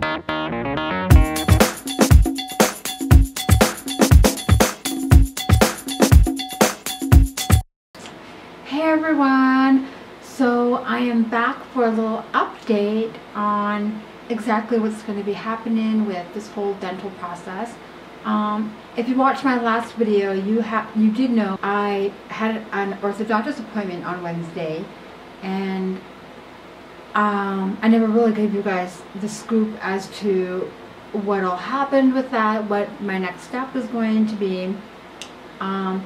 Hey everyone, so I am back for a little update on exactly what's going to be happening with this whole dental process. If you watched my last video, you did know I had an orthodontist appointment on Wednesday, and I never really gave you guys the scoop as to what all happened with that, what my next step is going to be.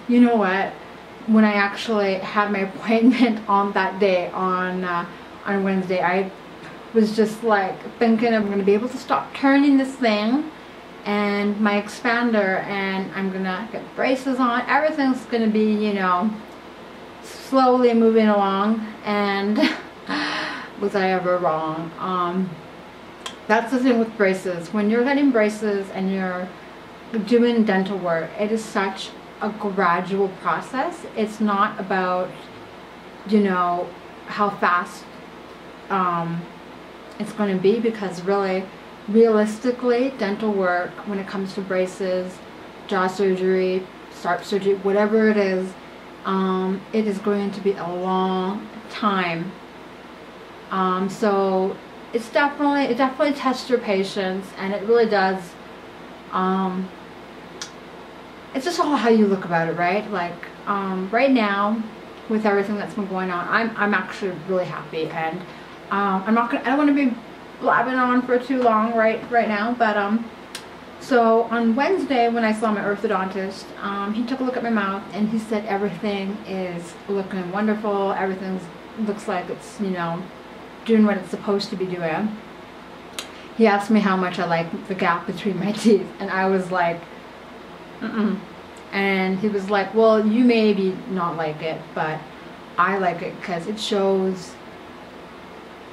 You know what? When I actually had my appointment on that day, on Wednesday, I was just like thinking I'm going to be able to stop turning this thing and my expander, and I'm going to get braces on. Everything's going to be, you know, slowly moving along, and was I ever wrong? That's the thing with braces. When you're getting braces and you're doing dental work, it is such a gradual process. It's not about, you know, how fast it's going to be, because really, realistically, dental work, when it comes to braces, jaw surgery, SARP surgery, whatever it is going to be a long time. So it definitely tests your patience, and it really does. It's just all how you look about it, right? Like, right now, with everything that's been going on, I'm actually really happy, and I don't want to be blabbing on for too long right now, but so on Wednesday when I saw my orthodontist, he took a look at my mouth and he said everything is looking wonderful. Everything looks like it's, you know, doing what it's supposed to be doing. He asked me how much I like the gap between my teeth, and I was like, and he was like, well, you maybe not like it, but I like it because it shows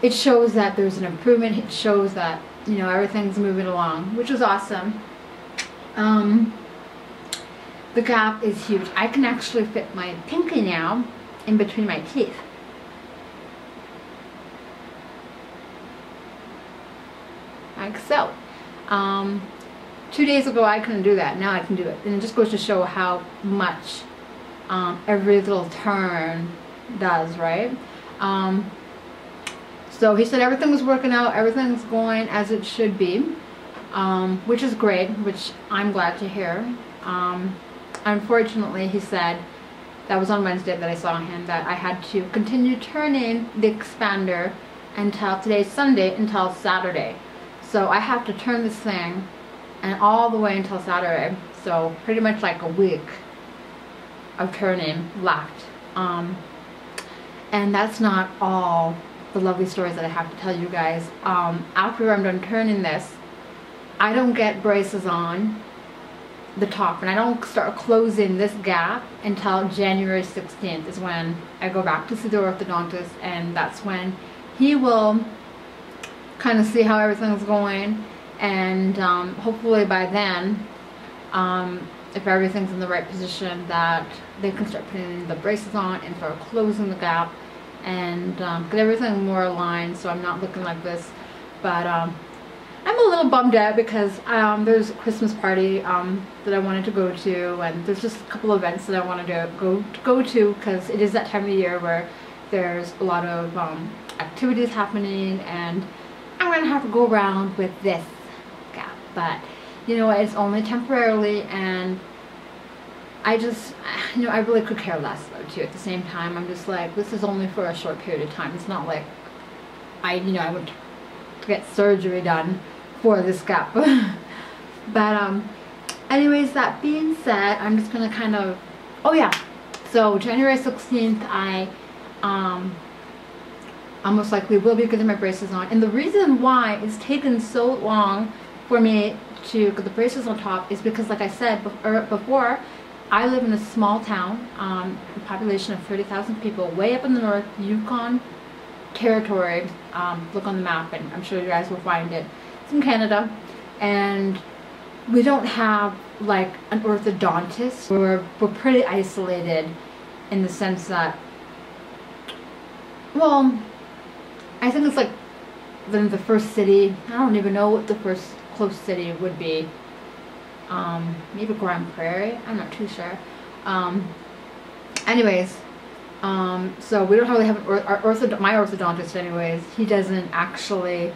that there's an improvement. It shows that, you know, everything's moving along, which is awesome. The gap is huge. I can actually fit my pinky now in between my teeth. Like so. 2 days ago I couldn't do that. Now I can do it, and it just goes to show how much every little turn does, right? So he said everything was working out, everything's going as it should be, which is great, which I'm glad to hear. Unfortunately, he said, that was on Wednesday that I saw him, that I had to continue turning the expander until today's Sunday, until Saturday. So I have to turn this thing and all the way until Saturday, so pretty much like a week of turning left. And that's not all the lovely stories that I have to tell you guys. After I'm done turning this, I don't get braces on the top, and I don't start closing this gap until January 16th is when I go back to see the orthodontist, and that's when he will kind of see how everything's going. And hopefully by then, if everything's in the right position, that they can start putting the braces on and start closing the gap and get everything more aligned, so I'm not looking like this. But I'm a little bummed out because there's a Christmas party that I wanted to go to, and there's just a couple events that I wanted to go to, because it is that time of year where there's a lot of activities happening, and I'm gonna have to go around with this gap. But you know, it's only temporarily, and I just, you know, I really could care less though too. At the same time, I'm just like, this is only for a short period of time. It's not like I went to get surgery done for this gap. But anyways, that being said, I'm just gonna kind of, oh yeah, so January 16th I most likely will be getting my braces on, and the reason why it's taken so long for me to get the braces on top is because, like I said before, I live in a small town, a population of 30,000 people, way up in the north, Yukon territory. Look on the map and I'm sure you guys will find it. It's in Canada, and we don't have like an orthodontist. We're pretty isolated in the sense that, well, I think it's like then the first city, I don't even know what the first close city would be. Maybe Grand Prairie, I'm not too sure. Anyways, so we don't really have my orthodontist anyways, he doesn't actually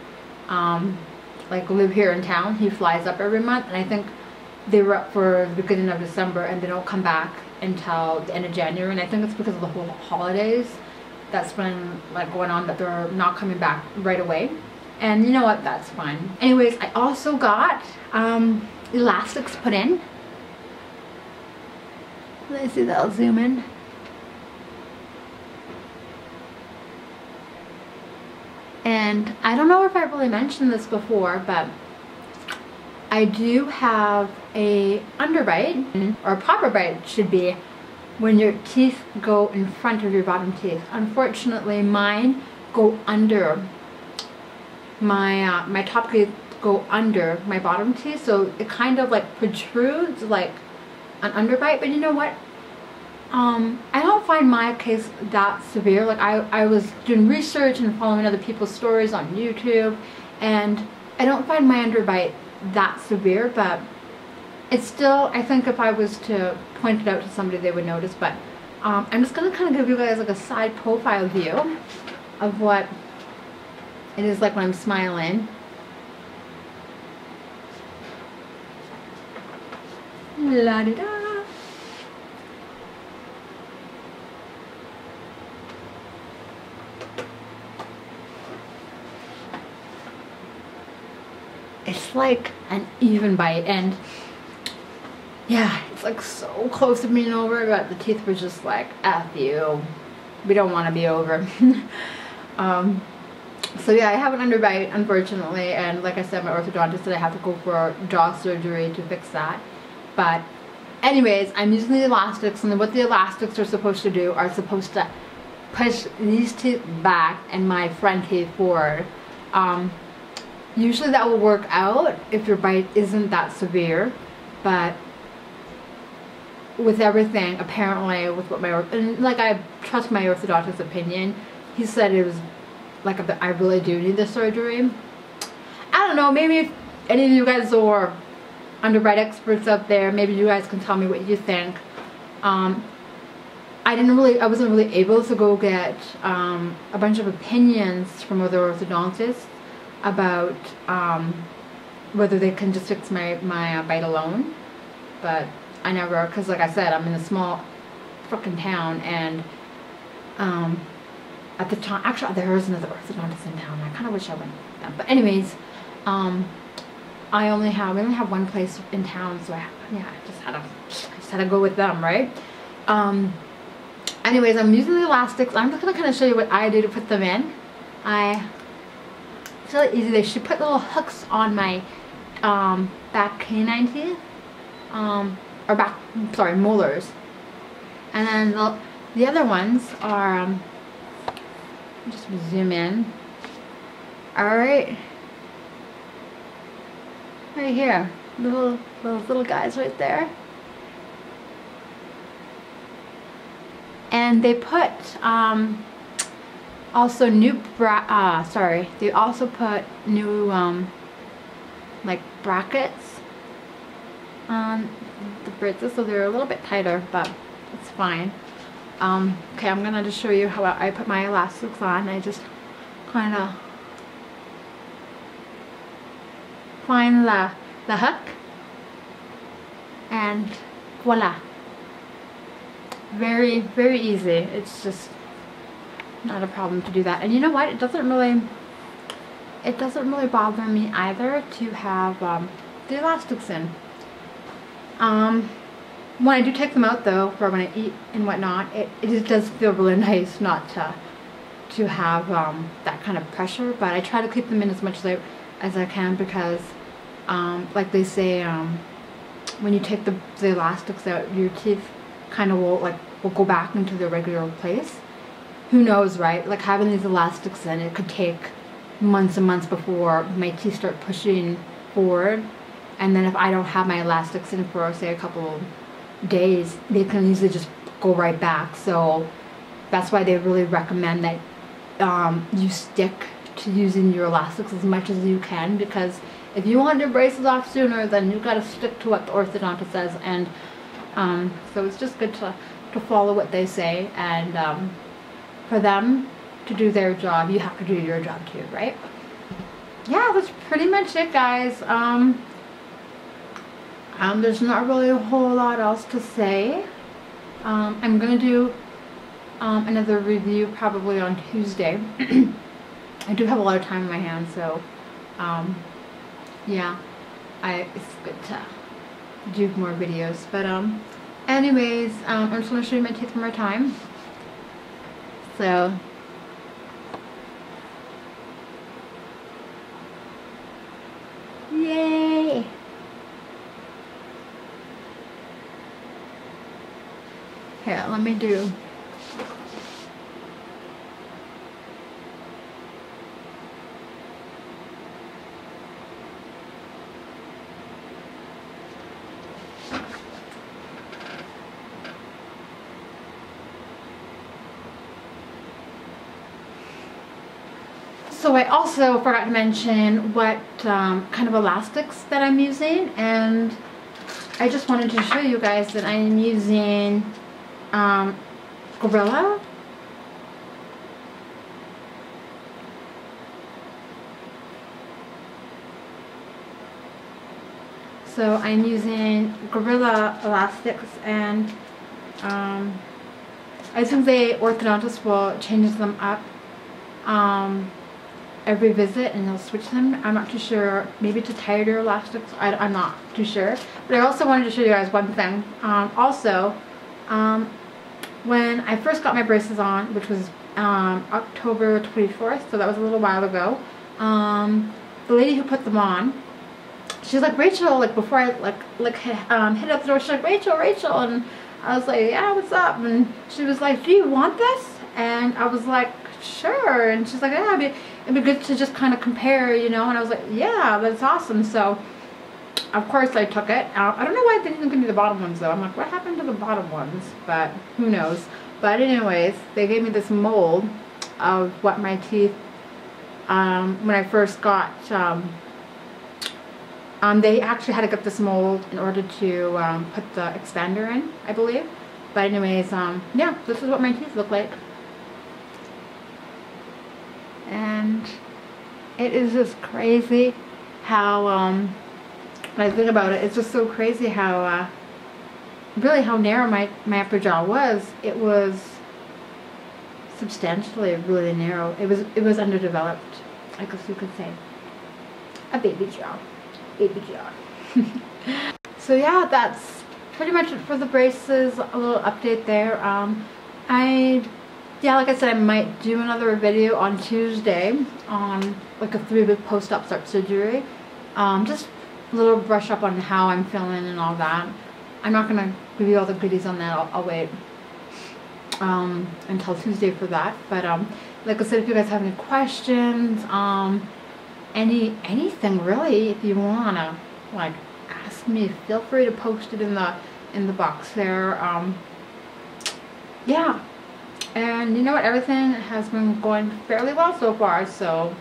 like live here in town. He flies up every month, and I think they were up for the beginning of December and they don't come back until the end of January, and I think it's because of the whole holidays that's been like going on, that they're not coming back right away. And you know what, that's fine. Anyways, I also got elastics put in. Let me see that, I'll zoom in. And I don't know if I really mentioned this before, but I do have a underbite, or a proper bite should be, when your teeth go in front of your bottom teeth. Unfortunately, mine go under my top teeth, go under my bottom teeth, so it kind of like protrudes like an underbite. But you know what? I don't find my case that severe. Like I was doing research and following other people's stories on YouTube, and I don't find my underbite that severe, but it's still, I think if I was to point it out to somebody, they would notice. But I'm just going to kind of give you guys like a side profile view of what it is like when I'm smiling. La-di-da. It's like an even bite, and yeah, it's like so close to being over, but the teeth were just like, F you, we don't want to be over. So yeah, I have an underbite, unfortunately, and like I said, my orthodontist said I have to go for jaw surgery to fix that. But anyways, I'm using the elastics, and what the elastics are supposed to do are supposed to push these teeth back and my front teeth forward. Usually that will work out if your bite isn't that severe, but with everything, apparently, with what and like I trust my orthodontist's opinion, he said it was like I really do need the surgery. I don't know, maybe if any of you guys are underbite experts out there, maybe you guys can tell me what you think. I wasn't really able to go get a bunch of opinions from other orthodontists about whether they can just fix my bite alone, but I never, because like I said, I'm in a small fucking town, and at the time, actually there is another orthodontist in town. I kind of wish I went with them, but anyways, we only have one place in town, so I just had to go with them, right? Anyways, I'm using the elastics. I'm just gonna kind of show you what I do to put them in. It's really easy. They should put little hooks on my back canine teeth, molars, and then the other ones are just zoom in. All right, right here, those little guys right there, and they put also new they also put new like brackets on the bridges, so they're a little bit tighter, but it's fine. Okay, I'm gonna just show you how I put my elastics on. I just kind of find the hook, and voila, very, very easy. It's just not a problem to do that. And you know what, it doesn't really bother me either to have the elastics in. When I do take them out though, for when I eat and whatnot, it just does feel really nice not to have that kind of pressure, but I try to keep them in as much as I can, because like they say, when you take the elastics out, your teeth kind of will go back into their regular place. Who knows, right? Like having these elastics in, it could take months and months before my teeth start pushing forward, and then if I don't have my elastics in for, say, a couple days, they can easily just go right back. So that's why they really recommend that you stick to using your elastics as much as you can, because if you want your braces off sooner, then you've got to stick to what the orthodontist says. And so it's just good to follow what they say, and for them to do their job, you have to do your job too, right? Yeah, that's pretty much it, guys. There's not really a whole lot else to say. I'm gonna do another review probably on Tuesday. I do have a lot of time in my hands, so yeah, it's good to do more videos. But anyways, I'm just gonna show you my teeth one more time. So yay! Here, let me do. So I also forgot to mention what kind of elastics that I'm using, and I just wanted to show you guys that I am using Gorilla. So I'm using Gorilla elastics, and I think the orthodontist will change them up every visit, and they'll switch them. I'm not too sure, maybe to tighter elastics, I'm not too sure. But I also wanted to show you guys one thing. When I first got my braces on, which was October 24th, so that was a little while ago, the lady who put them on, she's like, Rachel, like before I hit up the door, she's like, Rachel, and I was like, yeah, what's up? And she was like, do you want this? And I was like, sure. And she's like, yeah, it'd be good to just kind of compare, you know. And I was like, yeah, that's awesome. So of course I took it. I don't know why they didn't give me the bottom ones though. I'm like, what happened to the bottom ones? But who knows. But anyways, they gave me this mold of what my teeth, when I first got, they actually had to get this mold in order to put the expander in, I believe. But anyways, yeah, this is what my teeth look like. And it is just crazy how, when I think about it, it's just so crazy how, really how narrow my upper jaw was. It was substantially really narrow. It was underdeveloped, I guess you could say. A baby jaw. Baby jaw. So yeah, that's pretty much it for the braces. A little update there. Yeah, like I said, I might do another video on Tuesday on like a 3-week post-op start surgery. Just a little brush up on how I'm feeling and all that. I'm not going to give you all the goodies on that. I'll wait until Tuesday for that. But like I said, if you guys have any questions, anything really, if you want to like ask me, feel free to post it in the box there. Yeah. And you know what, everything has been going fairly well so far, so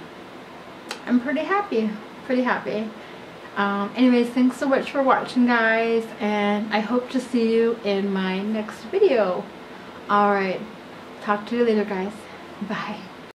I'm pretty happy, anyways, thanks so much for watching, guys, and I hope to see you in my next video. Alright, talk to you later, guys. Bye.